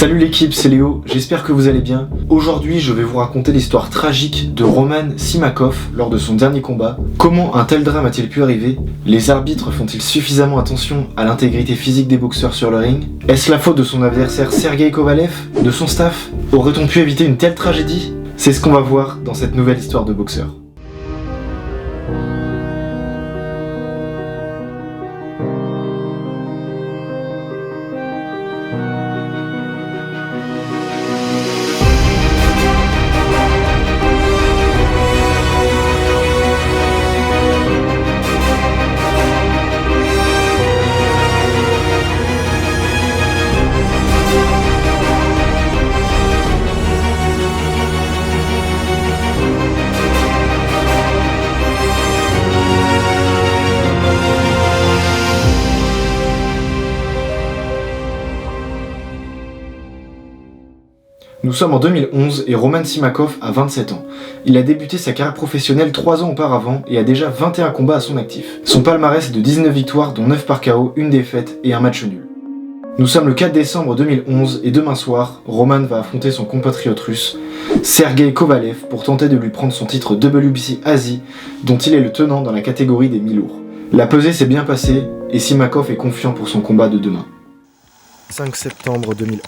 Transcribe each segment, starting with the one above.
Salut l'équipe, c'est Léo, j'espère que vous allez bien. Aujourd'hui, je vais vous raconter l'histoire tragique de Roman Simakov lors de son dernier combat. Comment un tel drame a-t-il pu arriver? Les arbitres font-ils suffisamment attention à l'intégrité physique des boxeurs sur le ring? Est-ce la faute de son adversaire Sergey Kovalev? De son staff? Aurait-on pu éviter une telle tragédie? C'est ce qu'on va voir dans cette nouvelle histoire de boxeur. Nous sommes en 2011 et Roman Simakov a 27 ans. Il a débuté sa carrière professionnelle 3 ans auparavant et a déjà 21 combats à son actif. Son palmarès est de 19 victoires dont 9 par KO, une défaite et un match nul. Nous sommes le 4 décembre 2011 et demain soir, Roman va affronter son compatriote russe, Sergey Kovalev, pour tenter de lui prendre son titre WBC Asie, dont il est le tenant dans la catégorie des mi-lourds. La pesée s'est bien passée et Simakov est confiant pour son combat de demain. 5 septembre 2011.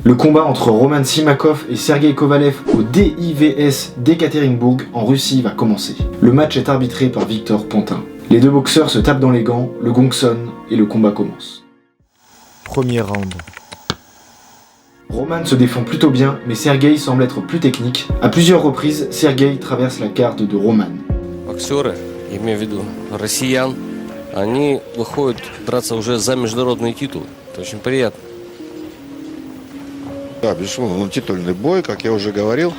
Le combat entre Roman Simakov et Sergey Kovalev au DIVS d'Ekaterinbourg en Russie va commencer. Le match est arbitré par Victor Pantin. Les deux boxeurs se tapent dans les gants, le gong sonne et le combat commence. Premier round. Roman se défend plutôt bien, mais Sergey semble être plus technique. À plusieurs reprises, Sergey traverse la garde de Roman. Боксеры, я имею в виду россиян, они выходят драться уже за международный титул. Это очень приятно. Да, безусловно, но титульный бой, как я уже говорил.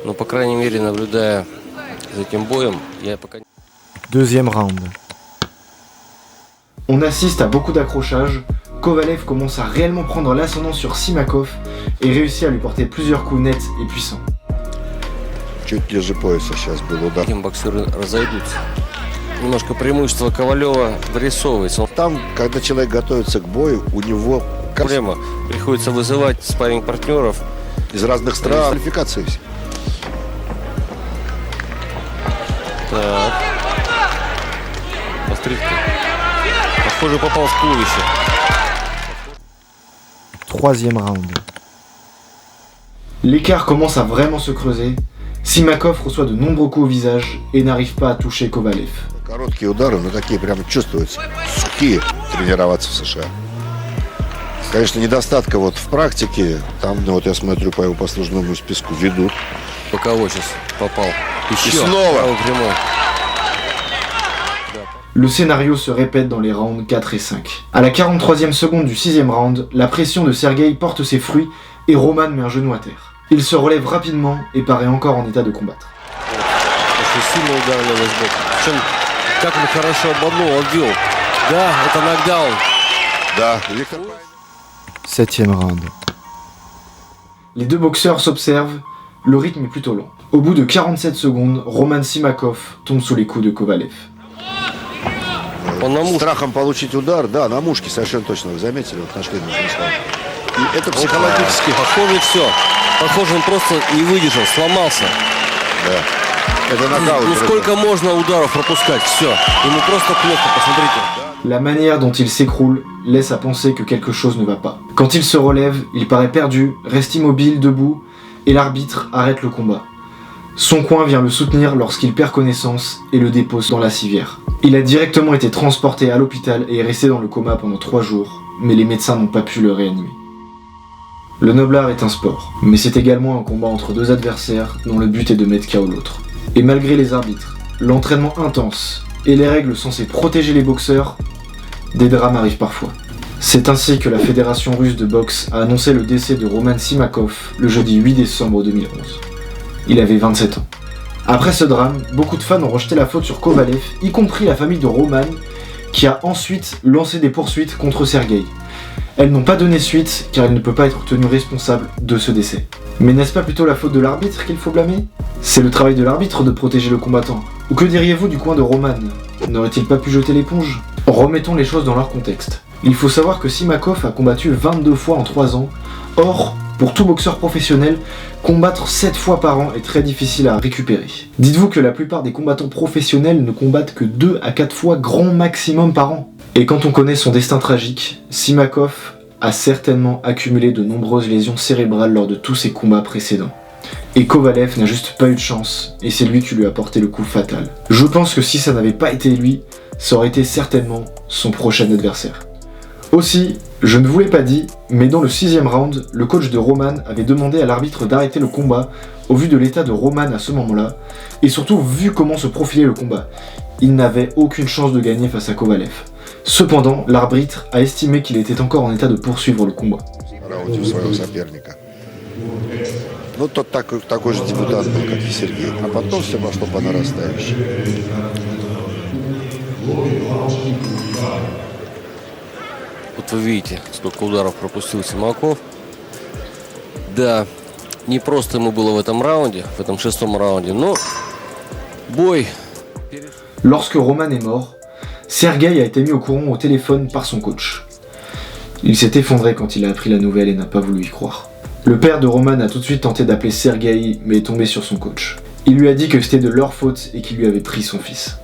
Но, по крайней мере, наблюдая за этим боем, я пока... Deuxième round. On assiste à beaucoup d'accrochages. Kovalev commence à réellement prendre l'ascendant sur Simakov et réussit à lui porter plusieurs coups nets et puissants. Чуть ниже пояса сейчас был удар. Этим боксеры разойдутся. Немножко преимущество Ковалева вырисовывается. Там, когда человек готовится к бою, у него Проблема. Приходится вызывать спарринг-партнеров из разных стран. Квалификации. Так. Посмотрите. Похоже, попал в туловище. Troisième round. L'écart commence à vraiment se creuser. Simakov reçoit de nombreux coups au visage et n'arrive pas à toucher Kovalev. Короткие удары, но такие прямо чувствуются. Сухие тренироваться в США. Конечно, недостатка вот в практике. Там, вот я смотрю по его послужному списку, ведут. По кого сейчас попал? И снова. Le scénario se répète dans les rounds 4 et 5. À la 43e seconde du 6e round, la pression de Sergey porte ses fruits et Roman met un genou à terre. Il se relève rapidement et paraît encore en état de combattre. Да. 7e round. Les deux boxeurs s'observent, le rythme est plutôt lent. Au bout de 47 secondes, Roman Simakov tombe sous les coups de Kovalev. Страхом получить удар, да, на мушке совершенно точно, вы заметили, вот нашли нужные слова. И это психологически. Похоже, все. Похоже, он просто не выдержал, сломался. Да. Это нокаут. Ну сколько можно ударов пропускать? Все. Ему просто плохо, посмотрите. La manière dont il s'écroule laisse à penser que quelque chose ne va pas. Quand il se relève, il paraît perdu, reste immobile, debout, et l'arbitre arrête le combat. Son coin vient le soutenir lorsqu'il perd connaissance et le dépose dans la civière. Il a directement été transporté à l'hôpital et est resté dans le coma pendant 3 jours, mais les médecins n'ont pas pu le réanimer. Le noble art est un sport, mais c'est également un combat entre deux adversaires dont le but est de mettre KO l'autre. Et malgré les arbitres, l'entraînement intense et les règles censées protéger les boxeurs, des drames arrivent parfois. C'est ainsi que la Fédération russe de boxe a annoncé le décès de Roman Simakov le jeudi 8 décembre 2011. Il avait 27 ans. Après ce drame, beaucoup de fans ont rejeté la faute sur Kovalev, y compris la famille de Roman, qui a ensuite lancé des poursuites contre Sergey. Elles n'ont pas donné suite car il ne peut pas être tenu responsable de ce décès. Mais n'est-ce pas plutôt la faute de l'arbitre qu'il faut blâmer? C'est le travail de l'arbitre de protéger le combattant. Ou que diriez-vous du coin de Roman? N'aurait-il pas pu jeter l'éponge? Remettons les choses dans leur contexte. Il faut savoir que Simakov a combattu 22 fois en 3 ans. Or, pour tout boxeur professionnel, combattre 7 fois par an est très difficile à récupérer. Dites-vous que la plupart des combattants professionnels ne combattent que 2 à 4 fois grand maximum par an. Et quand on connaît son destin tragique, Simakov a certainement accumulé de nombreuses lésions cérébrales lors de tous ses combats précédents. Et Kovalev n'a juste pas eu de chance, et c'est lui qui lui a porté le coup fatal. Je pense que si ça n'avait pas été lui, ça aurait été certainement son prochain adversaire. Aussi, je ne vous l'ai pas dit, mais dans le 6ème round, le coach de Roman avait demandé à l'arbitre d'arrêter le combat au vu de l'état de Roman à ce moment-là, et surtout vu comment se profilait le combat. Il n'avait aucune chance de gagner face à Kovalev. Cependant, l'arbitre a estimé qu'il était encore en état de poursuivre le combat. Ну, тот такой же дебютант был, как и Сергей. А потом все пошло по нарастающей. Вот вы видите, сколько ударов пропустил Симаков. Да, не просто ему было в этом раунде, в этом 6-м раунде, но бой. Lorsque Roman est mort, Sergei a été mis au courant au téléphone par son coach. Il s'est effondré quand il a appris la nouvelle et n'a pas voulu y croire. Le père de Roman a tout de suite tenté d'appeler Sergei, mais est tombé sur son coach. Il lui a dit que c'était de leur faute et qu'il lui avait pris son fils.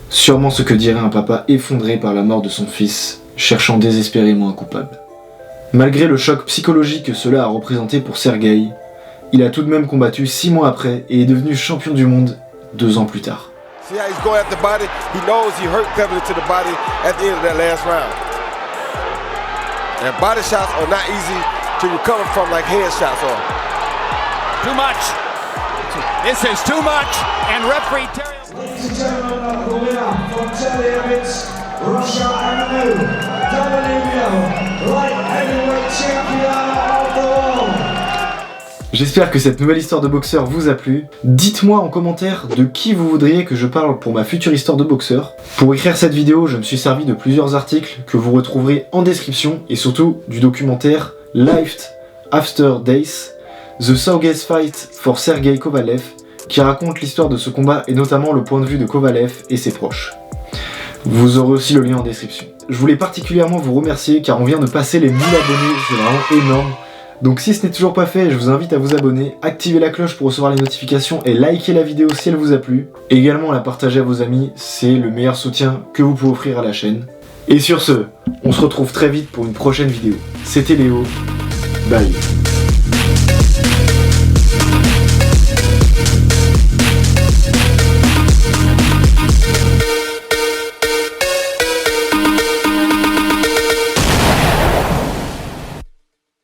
Sûrement ce que dirait un papa effondré par la mort de son fils, cherchant désespérément un coupable. Malgré le choc psychologique que cela a représenté pour Sergei, il a tout de même combattu 6 mois après et est devenu champion du monde 2 ans plus tard. See how he's going at the body? He knows he hurt Beverly to the body at the end of that last round. And body shots are not easy to recover from like head shots are. Too much. This is too much. And referee Terry. Ladies and gentlemen, the winner from Telly Evans, Russia and the new WBO light heavyweight champion of the world. J'espère que cette nouvelle histoire de boxeur vous a plu. Dites-moi en commentaire de qui vous voudriez que je parle pour ma future histoire de boxeur. Pour écrire cette vidéo, je me suis servi de plusieurs articles que vous retrouverez en description et surtout du documentaire Life After Days, The Saugest Fight for Sergei Kovalev, qui raconte l'histoire de ce combat et notamment le point de vue de Kovalev et ses proches. Vous aurez aussi le lien en description. Je voulais particulièrement vous remercier car on vient de passer les 1000 abonnés, c'est vraiment énorme. Donc si ce n'est toujours pas fait, je vous invite à vous abonner, activer la cloche pour recevoir les notifications et liker la vidéo si elle vous a plu. Également la partager à vos amis, c'est le meilleur soutien que vous pouvez offrir à la chaîne. Et sur ce, on se retrouve très vite pour une prochaine vidéo. C'était Léo, bye.